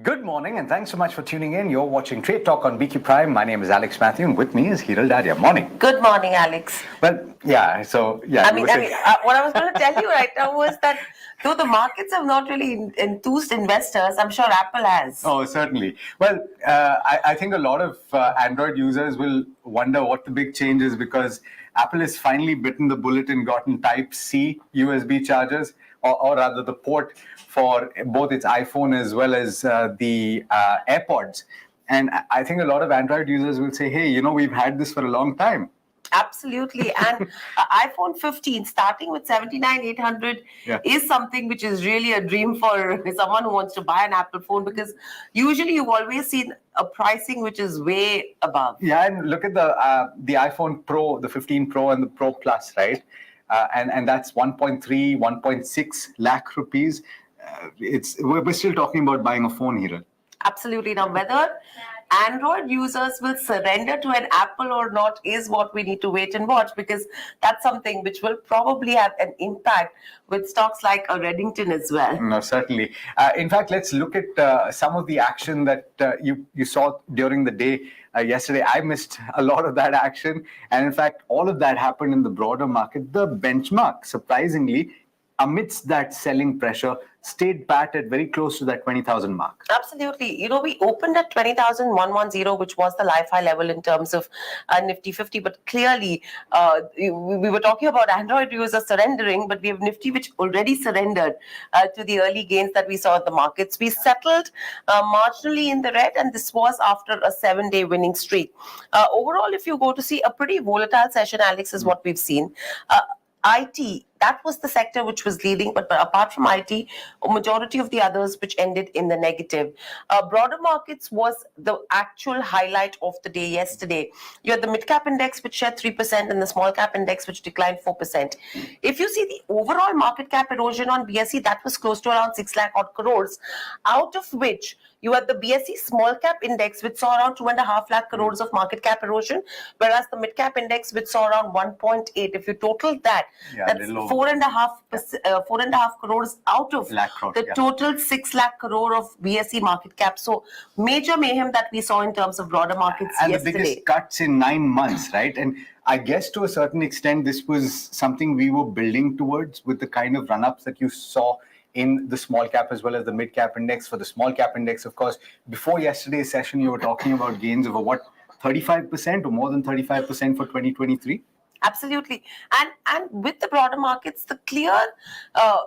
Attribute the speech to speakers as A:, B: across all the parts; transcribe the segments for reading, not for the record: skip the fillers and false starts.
A: Good morning, and thanks so much for tuning in. You're watching Trade Talk on BQ Prime. My name is Mathew, and with me is Hiral Dadia. Morning.
B: Good morning, Alex.
A: Well, yeah. So, yeah.
B: What I was going to tell you right now was that though the markets have not really enthused investors, I'm sure Apple has.
A: Oh, certainly. Well, I think a lot of Android users will wonder what the big change is because Apple has finally bitten the bullet and gotten Type-C USB chargers, or rather the port for both its iPhone as well as the AirPods. And I think a lot of Android users will say, hey, we've had this for a long time.
B: Absolutely. And iPhone 15 starting with 79,800 is something which is really a dream for someone who wants to buy an Apple phone, because usually you've always seen a pricing which is way above.
A: Yeah, and look at the iPhone Pro, the 15 Pro and the Pro Plus, right? And that's 1.3, 1.6 lakh rupees. We're still talking about buying a phone here.
B: Absolutely. Now, whether Android users will surrender to an Apple or not is what we need to wait and watch, because that's something which will probably have an impact with stocks like a Reddington as well.
A: No, certainly. In fact, let's look at some of the action that you saw during the day yesterday. I missed a lot of that action. And in fact, all of that happened in the broader market. The benchmark, surprisingly, amidst that selling pressure, stayed pat at very close to that 20,000 mark.
B: Absolutely. We opened at 20,110, which was the life high level in terms of Nifty 50. But clearly, we were talking about Android users surrendering, but we have Nifty, which already surrendered to the early gains that we saw at the markets. We settled marginally in the red, and this was after a 7-day winning streak. Overall, if you go to see a pretty volatile session, Alex, is what we've seen. IT, that was the sector which was leading, but apart from IT, a majority of the others which ended in the negative. Broader markets was the actual highlight of the day yesterday. You had the mid-cap index which shed 3% and the small-cap index which declined 4%. If you see the overall market cap erosion on BSE, that was close to around 6 lakh odd crores, out of which you had the BSE small cap index which saw around 2.5 lakh crores of market cap erosion, whereas the mid cap index which saw around 1.8. If you total that, that's 4.5 crores out of the total 6 lakh crore of BSE market cap. So major mayhem that we saw in terms of broader markets
A: and
B: yesterday.
A: And the biggest cuts in 9 months, right? And I guess to a certain extent, this was something we were building towards with the kind of run-ups that you saw in the small cap as well as the mid cap index. For the small cap index, of course, before yesterday's session, you were talking about gains of 35% or more than 35% for 2023?
B: Absolutely. And with the broader markets, the clear,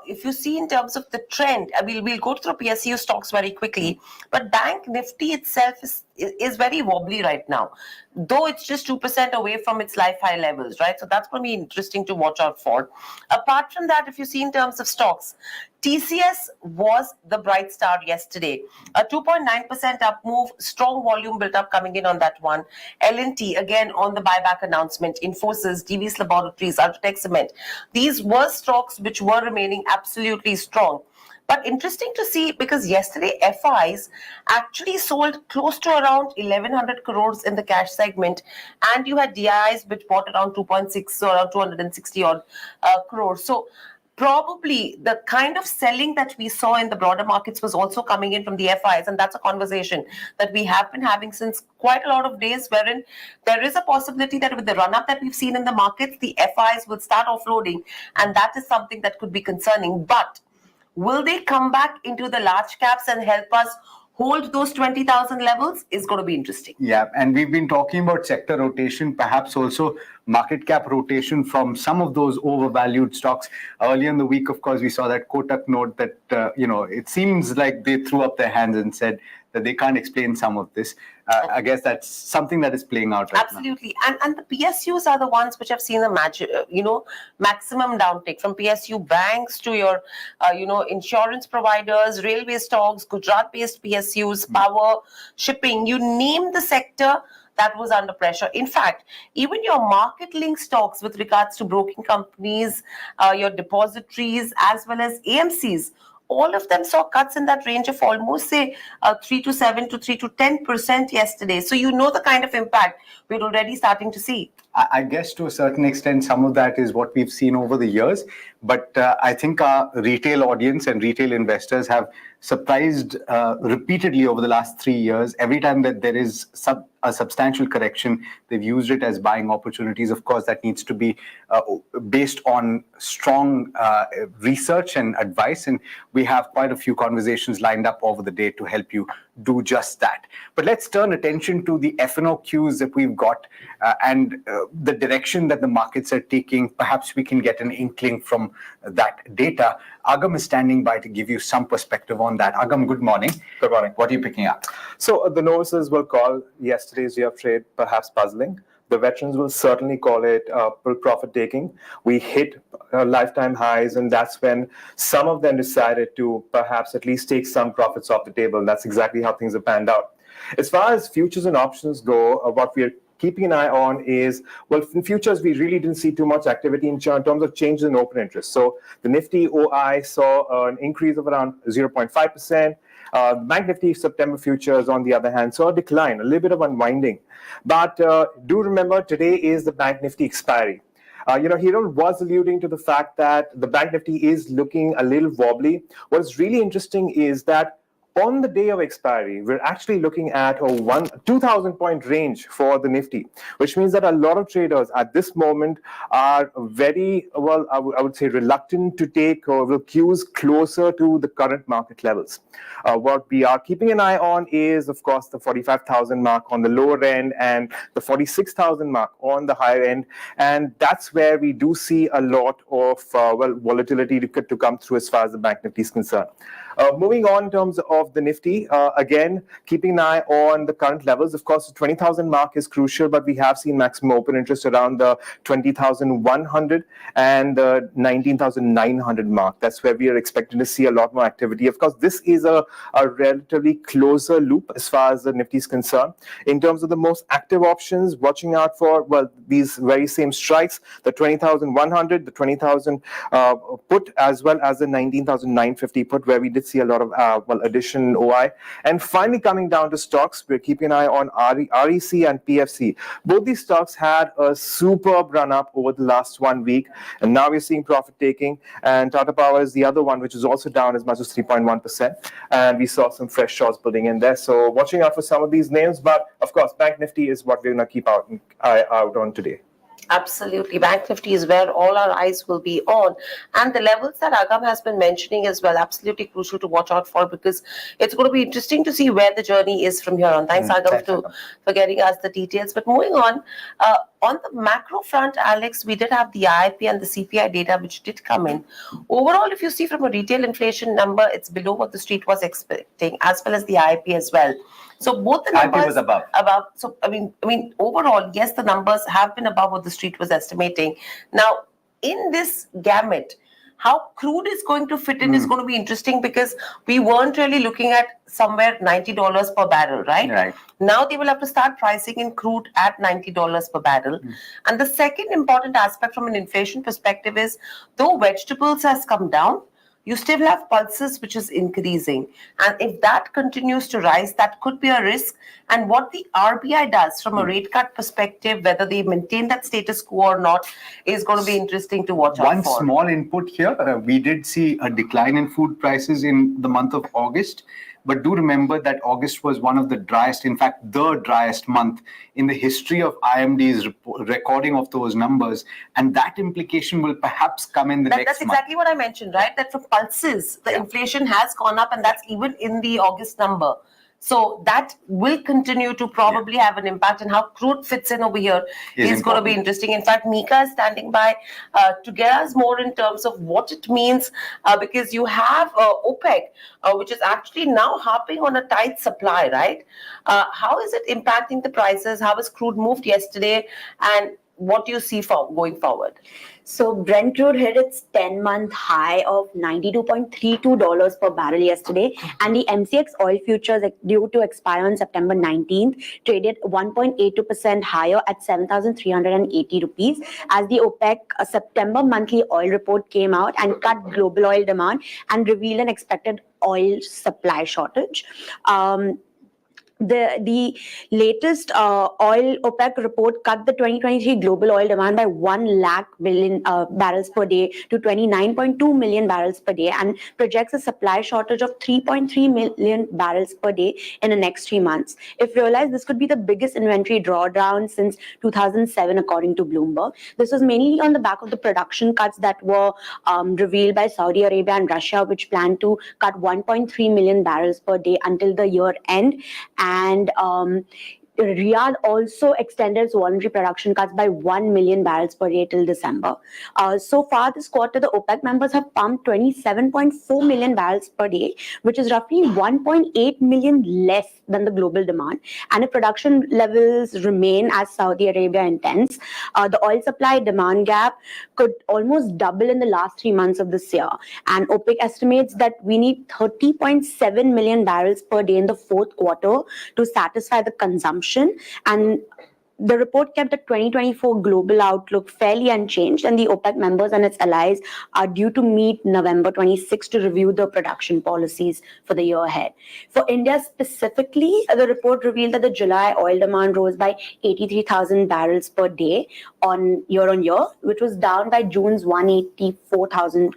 B: if you see in terms of the trend, we'll go through PSU stocks very quickly, but Bank Nifty itself is very wobbly right now, though it's just 2% away from its life high levels, right? So that's going to be interesting to watch out for. Apart from that, if you see in terms of stocks, TCS was the bright star yesterday. A 2.9% up move, strong volume built up coming in on that one. L&T, again, on the buyback announcement. Infosys, Divi's Laboratories, Ultratech Cement. These were stocks which were remaining absolutely strong. But interesting to see, because yesterday FIs actually sold close to around 1,100 crores in the cash segment, and you had DIs which bought around 2.6, so around 260 odd crores. So probably the kind of selling that we saw in the broader markets was also coming in from the FIs, and that's a conversation that we have been having since quite a lot of days, wherein there is a possibility that with the run-up that we've seen in the markets, the FIs will start offloading, and that is something that could be concerning. But will they come back into the large caps and help us hold those 20,000 levels is going to be interesting.
A: Yeah, and we've been talking about sector rotation, perhaps also market cap rotation from some of those overvalued stocks. Earlier in the week, of course, we saw that Kotak note that, it seems like they threw up their hands and said that they can't explain some of this. I guess that's something that is playing out right
B: Absolutely. now. And the PSUs are the ones which have seen a maximum downtick, from PSU banks to your, insurance providers, railway stocks, Gujarat-based PSUs, power, shipping, you name the sector that was under pressure. In fact, even your market-linked stocks with regards to broking companies, your depositories, as well as AMCs, all of them saw cuts in that range of almost, say, 3 to 7 to 3 to 10% yesterday. So you know the kind of impact we're already starting to see.
A: I guess to a certain extent, some of that is what we've seen over the years. But I think our retail audience and retail investors have surprised repeatedly over the last 3 years. Every time that there is a substantial correction, they've used it as buying opportunities. Of course, that needs to be based on strong research and advice. And we have quite a few conversations lined up over the day to help you do just that. But let's turn attention to the F&O cues that we've got and the direction that the markets are taking. Perhaps we can get an inkling from that data. Agam is standing by to give you some perspective on that. Agam, good morning.
C: Good morning.
A: What are you picking up?
C: So the novices will call yesterday's year of trade perhaps puzzling. The veterans will certainly call it profit taking. We hit lifetime highs, and that's when some of them decided to perhaps at least take some profits off the table. And that's exactly how things have panned out. As far as futures and options go, what we are keeping an eye on is, well, in futures, we really didn't see too much activity in terms of changes in open interest. So the Nifty OI saw an increase of around 0.5%. Bank Nifty September futures, on the other hand, saw a decline, a little bit of unwinding. But do remember, today is the Bank Nifty expiry. Hiral was alluding to the fact that the Bank Nifty is looking a little wobbly. What's really interesting is that on the day of expiry, we're actually looking at a 2,000 point range for the Nifty, which means that a lot of traders at this moment are very, well, I would say reluctant to take cues closer to the current market levels. What we are keeping an eye on is, of course, the 45,000 mark on the lower end and the 46,000 mark on the higher end. And that's where we do see a lot of, volatility to come through as far as the Bank Nifty is concerned. Moving on in terms of the Nifty, again, keeping an eye on the current levels. Of course, the 20,000 mark is crucial, but we have seen maximum open interest around the 20,100 and the 19,900 mark. That's where we are expecting to see a lot more activity. Of course, this is a relatively closer loop as far as the Nifty is concerned. In terms of the most active options, watching out for, well, these very same strikes, the 20,100, the 20,000 put, as well as the 19,950 put, where we did see a lot of addition in OI. And finally, coming down to stocks, we're keeping an eye on REC and PFC. Both these stocks had a superb run up over the last 1 week, and now we're seeing profit taking. And Tata Power is the other one, which is also down as much as 3.1%. And we saw some fresh shorts building in there. So watching out for some of these names. But of course, Bank Nifty is what we're going to keep eye out on today.
B: Absolutely. Bank Nifty is where all our eyes will be on. And the levels that Agam has been mentioning as well, absolutely crucial to watch out for, because it's going to be interesting to see where the journey is from here on. Thanks, Agam, for getting us the details. But moving on the macro front, Alex, we did have the IIP and the CPI data, which did come in. Overall, if you see from a retail inflation number, it's below what the street was expecting, as well as the IIP as well. So both the numbers
A: IIP was above.
B: So I mean, overall, yes, the numbers have been above what the street was estimating. Now, in this gamut, how crude is going to fit in is going to be interesting, because we weren't really looking at somewhere $90 per barrel, right?
A: Right.
B: Now they will have to start pricing in crude at $90 per barrel. And the second important aspect from an inflation perspective is, though vegetables has come down, you still have pulses, which is increasing. And if that continues to rise, that could be a risk. And what the RBI does from a rate cut perspective, whether they maintain that status quo or not, is going to be interesting to watch out for.
A: One small input here, we did see a decline in food prices in the month of August. But do remember that August was one of the driest, in fact, the driest month in the history of IMD's recording of those numbers. And that implication will perhaps come in the next month.
B: That's exactly what I mentioned, right? That for pulses, the inflation has gone up, and that's even in the August number. So that will continue to probably have an impact, and how crude fits in over here is going to be interesting. In fact, Mika is standing by to get us more in terms of what it means, because you have OPEC, which is actually now harping on a tight supply, right? How is it impacting the prices? How has crude moved yesterday? And what do you see for going forward?
D: So Brent crude hit its 10-month high of $92.32 per barrel yesterday, and the MCX oil futures, due to expire on September 19th, traded 1.82% higher at 7,380 rupees, as the OPEC September monthly oil report came out and cut global oil demand and revealed an expected oil supply shortage. the latest oil OPEC report cut the 2023 global oil demand by 1 lakh billion barrels per day to 29.2 million barrels per day, and projects a supply shortage of 3.3 million barrels per day in the next 3 months. If realized, this could be the biggest inventory drawdown since 2007, according to Bloomberg. This was mainly on the back of the production cuts that were revealed by Saudi Arabia and Russia, which plan to cut 1.3 million barrels per day until the year end. And Riyadh also extended its voluntary production cuts by 1 million barrels per day till December. So far this quarter, the OPEC members have pumped 27.4 million barrels per day, which is roughly 1.8 million less than the global demand. And if production levels remain as Saudi Arabia intends, the oil supply demand gap could almost double in the last 3 months of this year. And OPEC estimates that we need 30.7 million barrels per day in the fourth quarter to satisfy the consumption. And the report kept the 2024 global outlook fairly unchanged, and the OPEC members and its allies are due to meet November 26 to review the production policies for the year ahead. For India specifically, the report revealed that the July oil demand rose by 83,000 barrels per day on year, which was down by June's 184,000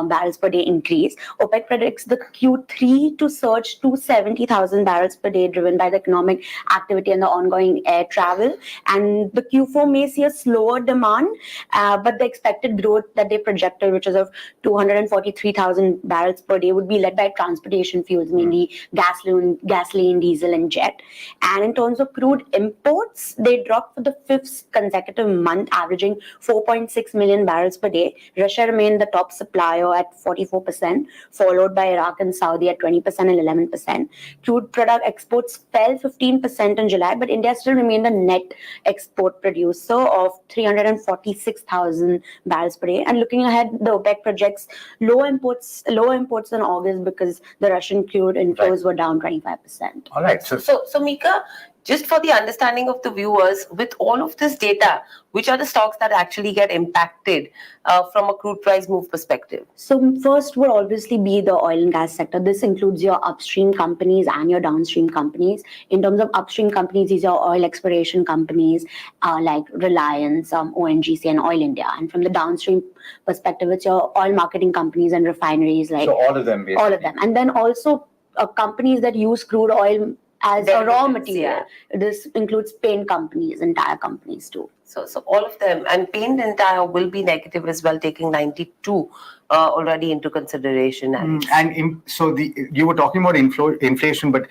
D: barrels per day increase. OPEC predicts the Q3 to surge to 70,000 barrels per day, driven by the economic activity and the ongoing air travel. And the Q4 may see a slower demand, but the expected growth that they projected, which is of 243,000 barrels per day, would be led by transportation fuels, mainly gasoline, diesel, and jet. And in terms of crude imports, they dropped for the fifth consecutive month, averaging 4.6 million barrels per day. Russia remained the top supplier at 44%, followed by Iraq and Saudi at 20% and 11%. Crude product exports fell 15% in July, but India still remained the net export producer of 346,000 barrels per day. And looking ahead, the OPEC projects lower imports in August because the Russian crude inflows were down 25%.
A: All right.
B: So Mika, just for the understanding of the viewers, with all of this data, which are the stocks that actually get impacted from a crude price move perspective?
D: So first would obviously be the oil and gas sector. This includes your upstream companies and your downstream companies. In terms of upstream companies, these are oil exploration companies like Reliance, ONGC, and Oil India. And from the downstream perspective, it's your oil marketing companies and refineries.
A: So all of them, basically.
D: All of them. And then also companies that use crude oil as a raw material. This includes paint companies and tire companies too.
B: So all of them, and paint and tire will be negative as well, taking 92 already into consideration.
A: So you were talking about inflation, but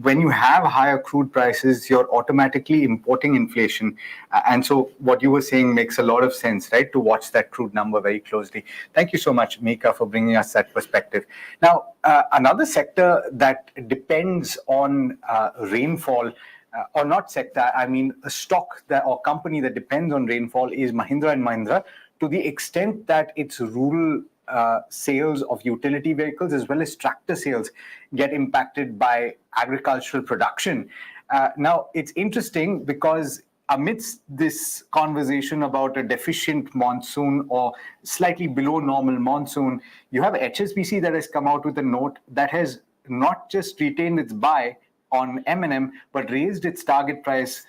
A: when you have higher crude prices, you're automatically importing inflation. And so what you were saying makes a lot of sense, right? To watch that crude number very closely. Thank you so much, Mika, for bringing us that perspective. Now, another sector that depends on rainfall, or not sector, I mean a stock that or company that depends on rainfall is Mahindra and Mahindra, to the extent that its rural sales of utility vehicles as well as tractor sales get impacted by agricultural production. Now, it's interesting because amidst this conversation about a deficient monsoon or slightly below normal monsoon, you have HSBC that has come out with a note that has not just retained its buy on M&M, but raised its target price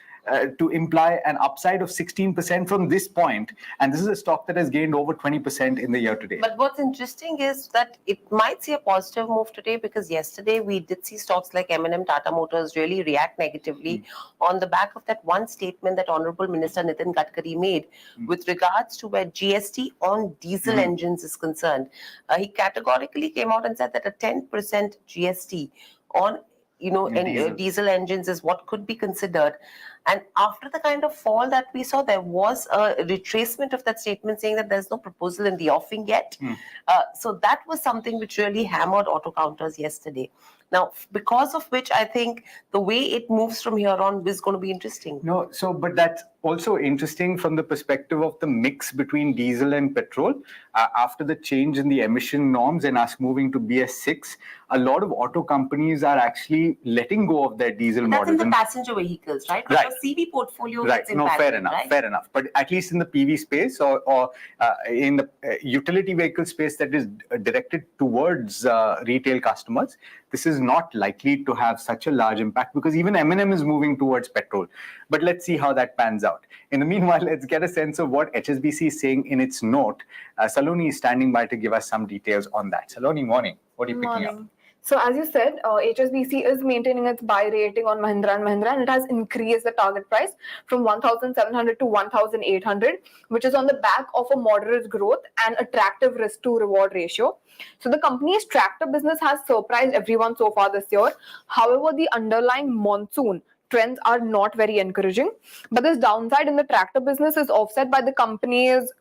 A: to imply an upside of 16% from this point. And this is a stock that has gained over 20% in the year to date.
B: But what's interesting is that it might see a positive move today, because yesterday we did see stocks like M&M, Tata Motors really react negatively on the back of that one statement that Honorable Minister Nitin Gadkari made with regards to where GST on diesel engines is concerned. He categorically came out and said that a 10% GST on diesel engines is what could be considered. And after the kind of fall that we saw, there was a retracement of that statement saying that there's no proposal in the offing yet. So that was something which really hammered auto counters yesterday. Now, because of which I think the way it moves from here on is going to be interesting.
A: But that's also interesting from the perspective of the mix between diesel and petrol. After the change in the emission norms and us moving to BS6, a lot of auto companies are actually letting go of their diesel models.
B: That's in the passenger vehicles, right?
A: Right.
B: The CV portfolio
A: right.
B: gets impacted,
A: Fair enough. But at least in the PV space or in the utility vehicle space that is directed towards retail customers, this is not likely to have such a large impact because even M&M is moving towards petrol. But let's see how that pans out. In the meanwhile, let's get a sense of what HSBC is saying in its note. Saloni is standing by to give us some details on that. Saloni, morning. What are you picking up?
E: So as you said, HSBC is maintaining its buy rating on Mahindra & Mahindra, and it has increased the target price from 1,700 to 1,800, which is on the back of a moderate growth and attractive risk to reward ratio. So the company's tractor business has surprised everyone so far this year. However, the underlying monsoon trends are not very encouraging. But this downside in the tractor business is offset by the company's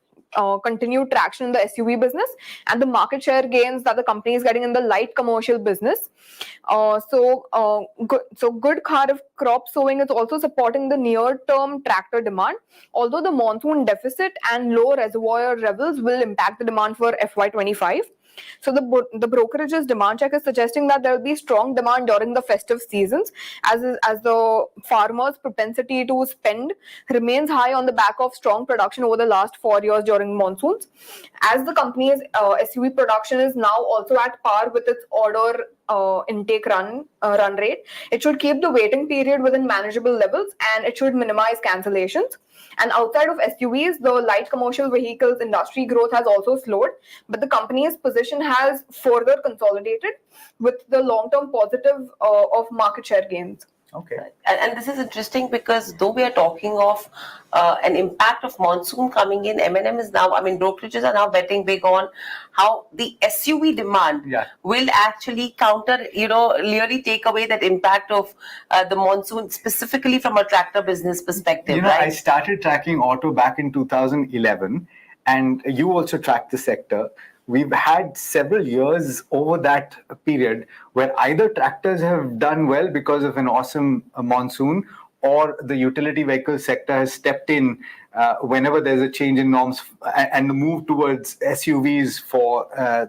E: continued traction in the SUV business and the market share gains that the company is getting in the light commercial business. Good crop sowing is also supporting the near-term tractor demand, although the monsoon deficit and low reservoir levels will impact the demand for FY25. So the brokerage's demand check is suggesting that there will be strong demand during the festive seasons as the farmers' propensity to spend remains high on the back of strong production over the last 4 years during monsoons. As the company's SUV production is now also at par with its order intake run rate, it should keep the waiting period within manageable levels and it should minimize cancellations. And outside of SUVs, the light commercial vehicles industry growth has also slowed, but the company's position has further consolidated with the long-term positive of market share gains.
A: Okay.
B: And this is interesting because though we are talking of an impact of monsoon coming in, M&M is now, brokerages are now betting big on how the SUV demand will actually counter, really take away that impact of the monsoon, specifically from a tractor business perspective. Right?
A: I started tracking auto back in 2011, and you also tracked the sector. We've had several years over that period where either tractors have done well because of an awesome monsoon, or the utility vehicle sector has stepped in whenever there's a change in norms and the move towards SUVs for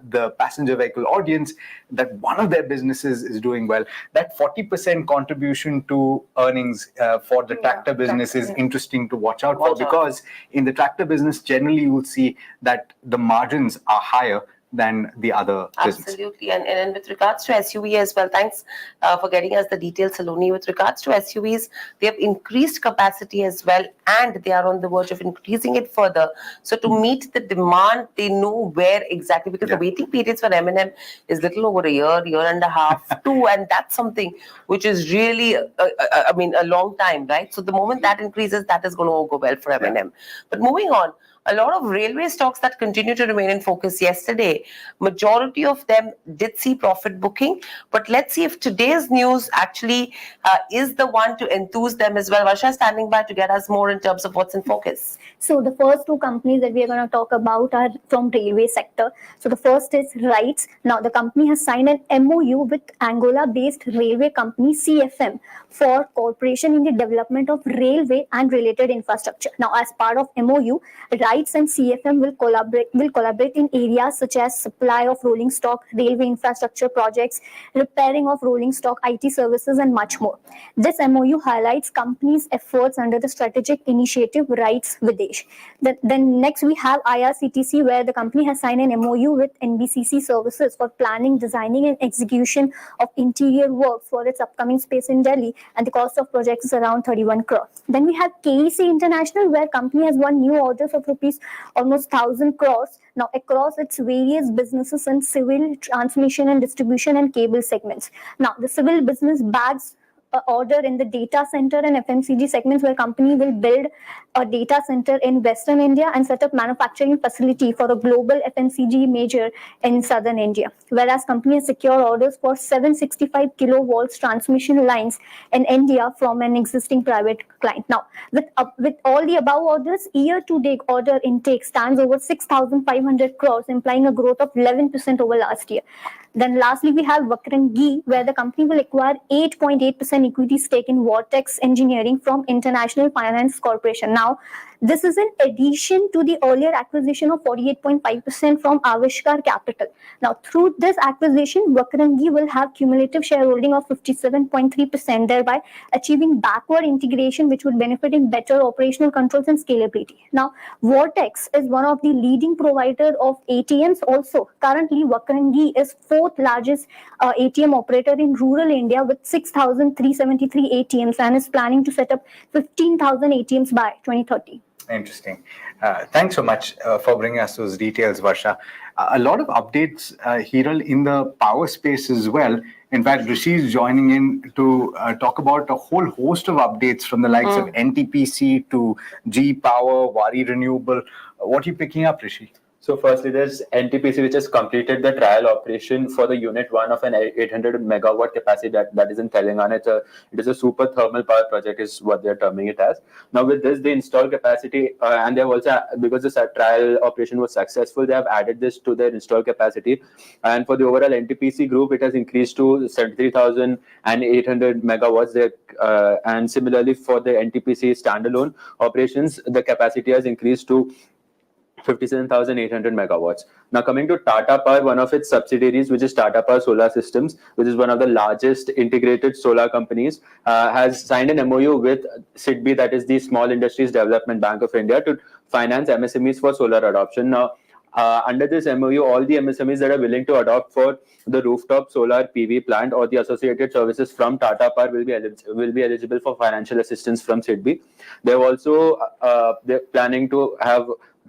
A: the passenger vehicle audience, that one of their businesses is doing well. That 40% contribution to earnings for the tractor business is interesting to watch out for, because in the tractor business, generally you will see that the margins are higher than the other business.
B: Absolutely. And with regards to SUV as well, thanks for getting us the details, Saloni. With regards to SUVs, they have increased capacity as well, and they are on the verge of increasing it further. So to meet the demand, they know where exactly, because the waiting periods for M&M is little over a year and a half, too, and that's something which is really, a long time, right? So the moment that increases, that is going to go well for M&M. But moving on, a lot of railway stocks that continue to remain in focus yesterday, majority of them did see profit booking. But let's see if today's news actually is the one to enthuse them as well. Varsha standing by to get us more in terms of what's in focus.
F: So the first two companies that we are going to talk about are from railway sector. So the first is RITES. Now the company has signed an MOU with Angola-based railway company CFM for cooperation in the development of railway and related infrastructure. Now as part of MOU, RITES and CFM will collaborate in areas such as supply of rolling stock, railway infrastructure projects, repairing of rolling stock, IT services, and much more. This MOU highlights companies' efforts under the strategic initiative RITES Videsh. Then next we have IRCTC, where the company has signed an MOU with NBCC Services for planning, designing, and execution of interior works for its upcoming space in Delhi, and the cost of projects is around 31 crore. Then we have KEC International, where company has won new orders of almost 1,000 crores now across its various businesses in civil, transmission and distribution and cable segments. Now the civil business bags order in the data center and FMCG segments, where company will build a data center in Western India and set up manufacturing facility for a global FMCG major in Southern India. Whereas company has secured orders for 765 kilovolts transmission lines in India from an existing private client. Now, with all the above orders, year-to-date order intake stands over 6,500 crores, implying a growth of 11% over last year. Then lastly, we have Vakrangi, where the company will acquire 8.8% an equity stake in Vortex Engineering from International Finance Corporation. Now, this is in addition to the earlier acquisition of 48.5% from Avishkar Capital. Now, through this acquisition, Vakrangi will have cumulative shareholding of 57.3%, thereby achieving backward integration, which would benefit in better operational controls and scalability. Now, Vortex is one of the leading provider of ATMs. Also, currently, Vakrangi is fourth largest ATM operator in rural India with 6,373 ATMs and is planning to set up 15,000 ATMs by 2030.
A: Interesting. Thanks so much for bringing us those details, Varsha. A lot of updates, Hiral, in the power space as well. In fact, Rishi is joining in to talk about a whole host of updates from the likes of NTPC to G Power, Wari Renewable. What are you picking up, Rishi?
G: So firstly, there's NTPC, which has completed the trial operation for the unit 1 of an 800 megawatt capacity that is in Telangana. It is a super thermal power project is what they're terming it as. Now with this, the installed capacity, and they've also, because this trial operation was successful, they have added this to their installed capacity. And for the overall NTPC group, it has increased to 73,800 megawatts. And similarly for the NTPC standalone operations, the capacity has increased to 57,800 megawatts. Now coming to Tata Power, one of its subsidiaries, which is Tata Power Solar Systems, which is one of the largest integrated solar companies, has signed an MOU with SIDBI, that is the Small Industries Development Bank of India, to finance MSMEs for solar adoption. Now, under this MOU, all the MSMEs that are willing to adopt for the rooftop solar PV plant or the associated services from Tata Power will be eligible for financial assistance from SIDBI. They're also they're planning to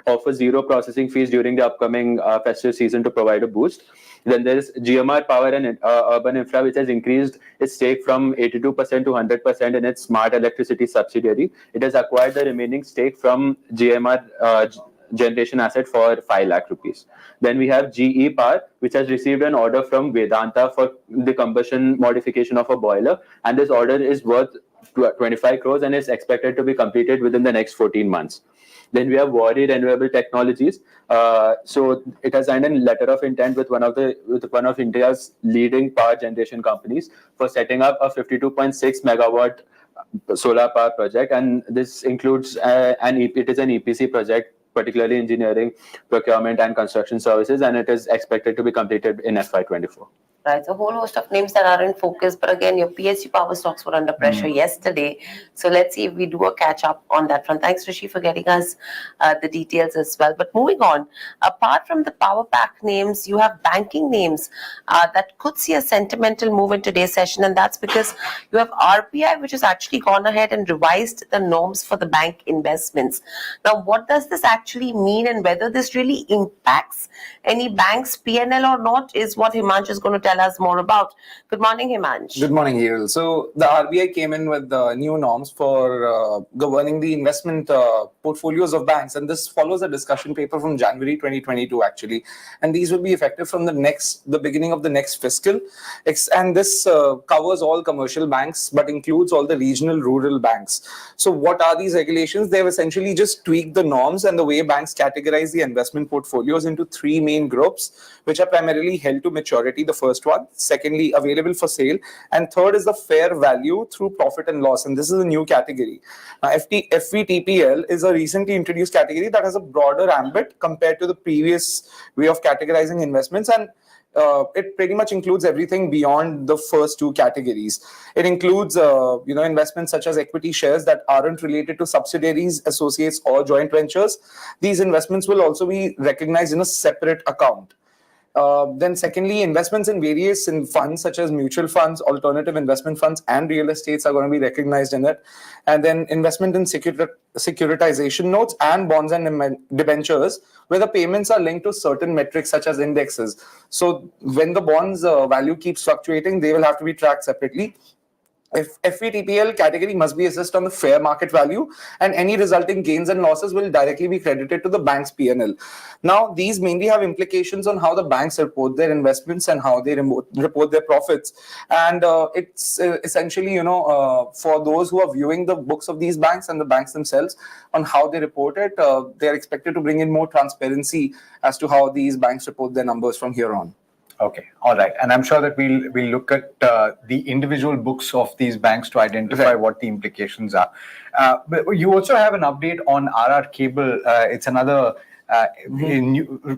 G: offer zero processing fees during the upcoming festive season to provide a boost. Then there is GMR Power and Urban Infra, which has increased its stake from 82% to 100% in its smart electricity subsidiary. It has acquired the remaining stake from GMR generation asset for 5 lakh rupees. Then we have GE Power, which has received an order from Vedanta for the combustion modification of a boiler, and this order is worth 25 crores and is expected to be completed within the next 14 months. Then we have Wari Renewable Technologies. So it has signed a letter of intent with one of India's leading power generation companies for setting up a 52.6 megawatt solar power project, and this includes it is an EPC project, particularly engineering, procurement, and construction services, and it is expected to be completed in FY24.
B: Right, so a whole host of names that are in focus, but again, your PSU power stocks were under pressure yesterday. So let's see if we do a catch up on that front. Thanks, Rishi, for getting us the details as well. But moving on, apart from the power pack names, you have banking names that could see a sentimental move in today's session, and that's because you have RBI, which has actually gone ahead and revised the norms for the bank investments. Now, what does this actually mean, and whether this really impacts any bank's PNL or not is what Himansh is going to tell us more about. Good morning, Himansh.
H: Good morning, Hiral. So the RBI came in with new norms for governing the investment portfolios of banks, and this follows a discussion paper from January 2022 actually, and these will be effective from the beginning of the next fiscal, and this covers all commercial banks but includes all the regional rural banks. So what are these regulations? They've essentially just tweaked the norms and the way banks categorize the investment portfolios into 3 main groups, which are primarily held to maturity, the first one, secondly available for sale, and third is the fair value through profit and loss, and this is a new category. Now FVTPL is a recently introduced category that has a broader ambit compared to the previous way of categorizing investments, and it pretty much includes everything beyond the first 2 categories. It includes investments such as equity shares that aren't related to subsidiaries, associates, or joint ventures. These investments will also be recognized in a separate account. Then secondly, investments in various funds such as mutual funds, alternative investment funds, and real estates are going to be recognized in it. And then investment in securitization notes and bonds and debentures, where the payments are linked to certain metrics such as indexes. So when the bonds value keeps fluctuating, they will have to be tracked separately. If FVTPL category must be assessed on the fair market value, and any resulting gains and losses will directly be credited to the bank's PNL. Now, these mainly have implications on how the banks report their investments and how they report their profits. And it's essentially, for those who are viewing the books of these banks and the banks themselves on how they report it, they're expected to bring in more transparency as to how these banks report their numbers from here on.
A: Okay, all right. And I'm sure that we'll look at the individual books of these banks to identify
H: Right.
A: what the implications are. But you also have an update on RR Cable. It's another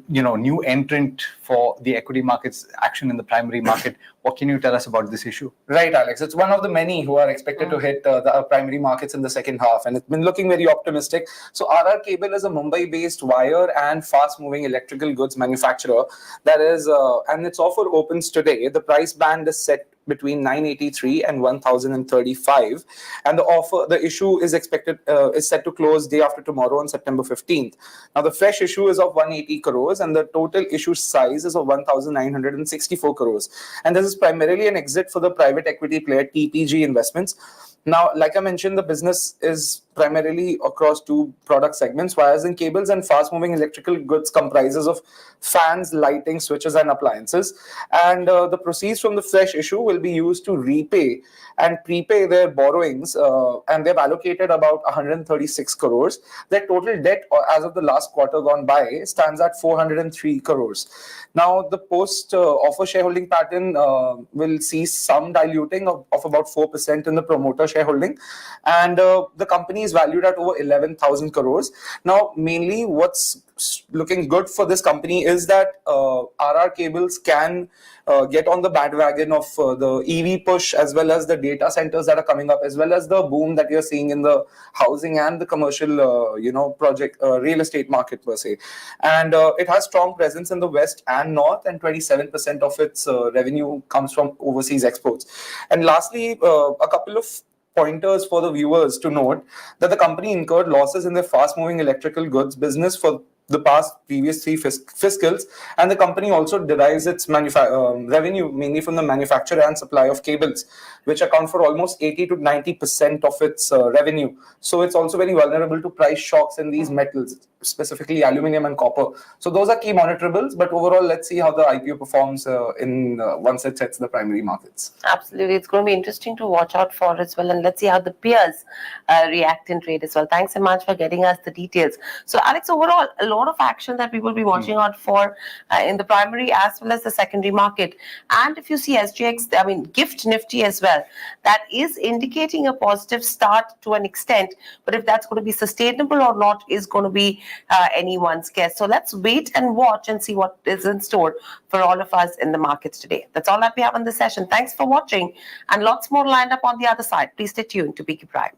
A: new entrant for the equity markets action in the primary market. What can you tell us about this issue?
H: Right, Alex. It's one of the many who are expected to hit the primary markets in the second half, and it's been looking very optimistic. So, RR Cable is a Mumbai-based wire and fast-moving electrical goods manufacturer. That is, and its offer opens today. The price band is set between 983 and 1035, and the issue is set to close day after tomorrow on September 15th. Now, the fresh issue is of 180 crores, and the total issue size is of 1964 crores, and this is primarily an exit for the private equity player TPG Investments. Now, like I mentioned, the business is primarily across two product segments. Wires and cables and fast-moving electrical goods comprises of fans, lighting, switches, and appliances. And the proceeds from the fresh issue will be used to repay and prepay their borrowings. And they've allocated about 136 crores. Their total debt, as of the last quarter gone by, stands at 403 crores. Now, the post-offer shareholding pattern will see some diluting of about 4% in the promoter shareholding. And the company is valued at over 11,000 crores. Now, mainly what's looking good for this company is that RR Cables can get on the bandwagon of the EV push, as well as the data centers that are coming up, as well as the boom that you're seeing in the housing and the commercial, project real estate market per se. And it has strong presence in the West and North, and 27% of its revenue comes from overseas exports. And lastly, a couple of pointers for the viewers to note that the company incurred losses in their fast-moving electrical goods business for the previous three fiscals, and the company also derives its revenue mainly from the manufacture and supply of cables, which account for almost 80 to 90% of its revenue. So it's also very vulnerable to price shocks in these metals, specifically aluminum and copper. So those are key monitorables, but overall, let's see how the IPO performs once it sets the primary markets.
B: Absolutely. It's going to be interesting to watch out for as well. And let's see how the peers react in trade as well. Thanks so much for getting us the details. So, Alex, overall, a lot of action that we will be watching out for in the primary as well as the secondary market. And if you see SGX, Gift Nifty as well, that is indicating a positive start to an extent. But if that's going to be sustainable or not is going to be anyone's guess. So let's wait and watch and see what is in store for all of us in the markets today. That's all that we have on this session. Thanks for watching, and lots more lined up on the other side. Please stay tuned to PQ Prime.